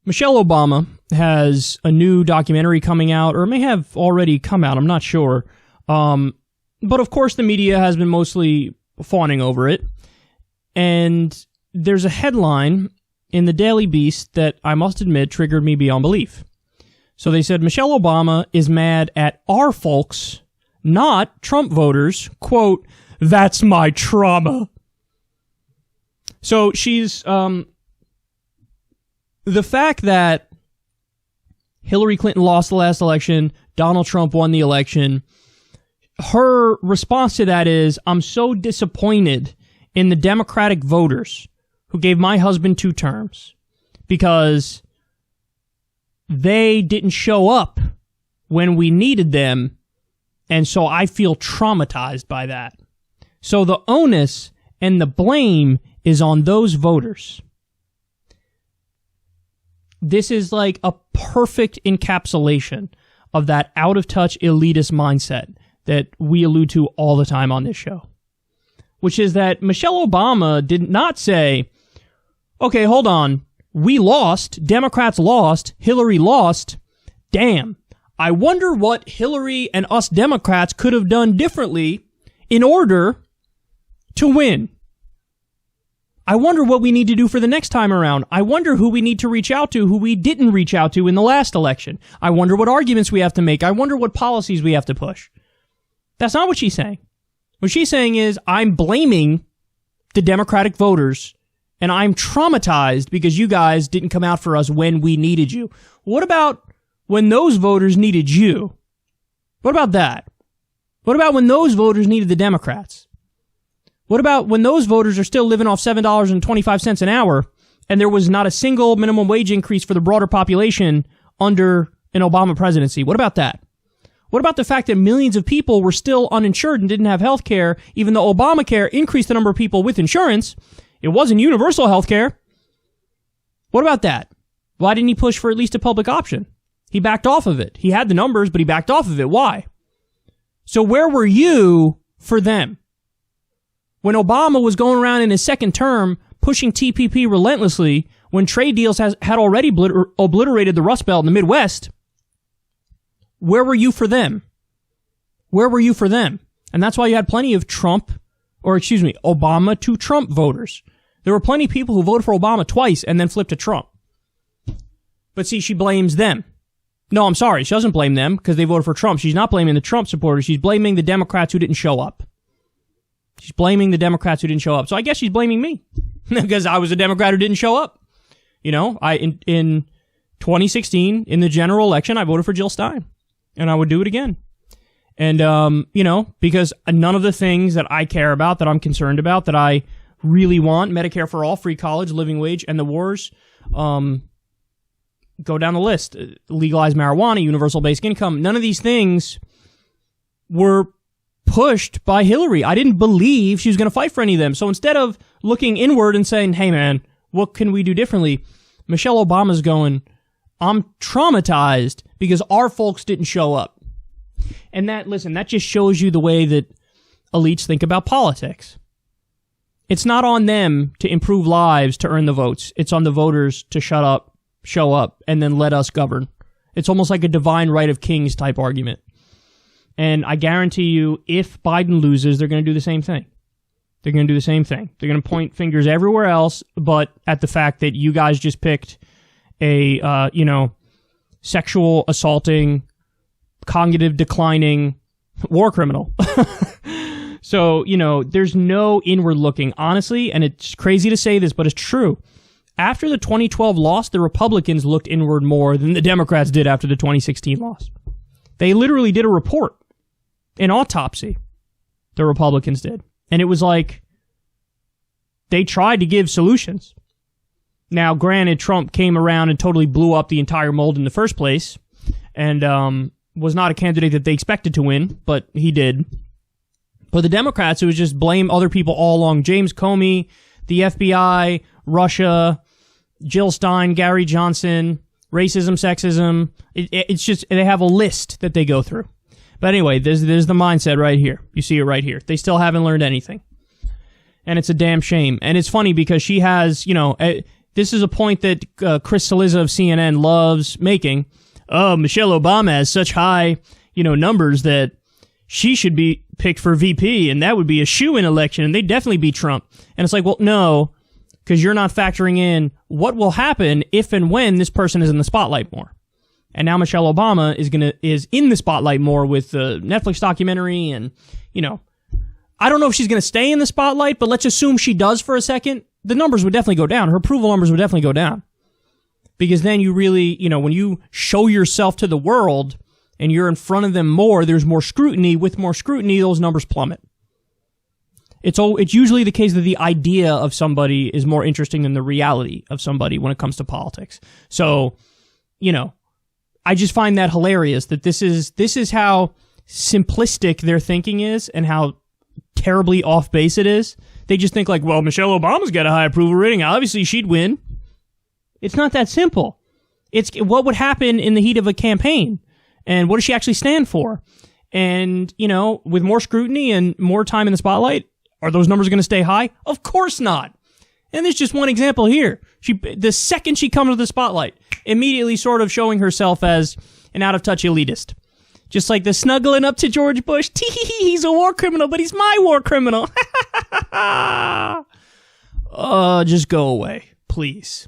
Michelle Obama has a new documentary coming out, or it may have already come out, I'm not sure. But of course the media has been mostly fawning over it. And there's a headline in the Daily Beast that I must admit triggered me beyond belief. So they said, Michelle Obama is mad at our folks, not Trump voters. Quote, "That's my trauma." So she's, the fact that Hillary Clinton lost the last election, Donald Trump won the election, her response to that is, I'm so disappointed in the Democratic voters who gave my husband 2 terms because they didn't show up when we needed them, and so I feel traumatized by that. So the onus and the blame is on those voters. This is like a perfect encapsulation of that out-of-touch elitist mindset that we allude to all the time on this show, which is that Michelle Obama did not say, okay, hold on, we lost, Democrats lost, Hillary lost, damn, I wonder what Hillary and us Democrats could have done differently in order to win. I wonder what we need to do for the next time around. I wonder who we need to reach out to who we didn't reach out to in the last election. I wonder what arguments we have to make. I wonder what policies we have to push. That's not what she's saying. What she's saying is, I'm blaming the Democratic voters, and I'm traumatized because you guys didn't come out for us when we needed you. What about when those voters needed you? What about that? What about when those voters needed the Democrats? What about when those voters are still living off $7.25 an hour, and there was not a single minimum wage increase for the broader population under an Obama presidency? What about that? What about the fact that millions of people were still uninsured and didn't have health care, even though Obamacare increased the number of people with insurance? It wasn't universal health care. What about that? Why didn't he push for at least a public option? He backed off of it. He had the numbers, but he backed off of it. Why? So where were you for them? When Obama was going around in his second term pushing TPP relentlessly, when trade deals had already obliterated the Rust Belt in the Midwest, where were you for them? Where were you for them? And that's why you had plenty of Obama to Trump voters. There were plenty of people who voted for Obama twice and then flipped to Trump. But see, she blames them. No, I'm sorry. She doesn't blame them because they voted for Trump. She's not blaming the Trump supporters. She's blaming the Democrats who didn't show up. She's blaming the Democrats who didn't show up. So I guess she's blaming me because I was a Democrat who didn't show up. You know, in 2016, in the general election, I voted for Jill Stein. And I would do it again. And, because none of the things that I care about, that I'm concerned about, that I really want, Medicare for all, free college, living wage, and the wars, go down the list. Legalize marijuana, universal basic income. None of these things were pushed by Hillary. I didn't believe she was going to fight for any of them. So instead of looking inward and saying, hey man, what can we do differently? Michelle Obama's going, I'm traumatized because our folks didn't show up. And that just shows you the way that elites think about politics. It's not on them to improve lives to earn the votes. It's on the voters to shut up, show up, and then let us govern. It's almost like a divine right of kings type argument. And I guarantee you, if Biden loses, they're going to do the same thing. They're going to do the same thing. They're going to point fingers everywhere else, but at the fact that you guys just picked a, sexual assaulting, cognitive declining war criminal. So, there's no inward looking, honestly, and it's crazy to say this, but it's true. After the 2012 loss, the Republicans looked inward more than the Democrats did after the 2016 loss. They literally did a report, an autopsy, the Republicans did. And it was like, they tried to give solutions. Now, granted, Trump came around and totally blew up the entire mold in the first place, and was not a candidate that they expected to win, but he did. But the Democrats, it was just blame other people all along. James Comey, the FBI, Russia, Jill Stein, Gary Johnson, racism, sexism. It's just, they have a list that they go through. But anyway, there's the mindset right here. You see it right here. They still haven't learned anything. And it's a damn shame. And it's funny because she has, this is a point that Chris Cillizza of CNN loves making. Oh, Michelle Obama has such high, numbers that she should be picked for VP, and that would be a shoo-in election, and they'd definitely beat Trump. And it's like, well, no, because you're not factoring in what will happen if and when this person is in the spotlight more. And now Michelle Obama is in the spotlight more with the Netflix documentary, and I don't know if she's going to stay in the spotlight, but let's assume she does for a second. The numbers would definitely go down. Her approval numbers would definitely go down. Because then you really, when you show yourself to the world and you're in front of them more, there's more scrutiny. With more scrutiny, those numbers plummet. It's usually the case that the idea of somebody is more interesting than the reality of somebody when it comes to politics. So, I just find that hilarious that this is how simplistic their thinking is and how terribly off base it is. They just think like, well, Michelle Obama's got a high approval rating. Obviously, she'd win. It's not that simple. It's what would happen in the heat of a campaign, and what does she actually stand for? And, with more scrutiny and more time in the spotlight, are those numbers going to stay high? Of course not. And there's just one example here. The second she comes to the spotlight, immediately sort of showing herself as an out-of-touch elitist. Just like the snuggling up to George Bush. Tee-hee-hee, he's a war criminal, but he's my war criminal. Just go away, please.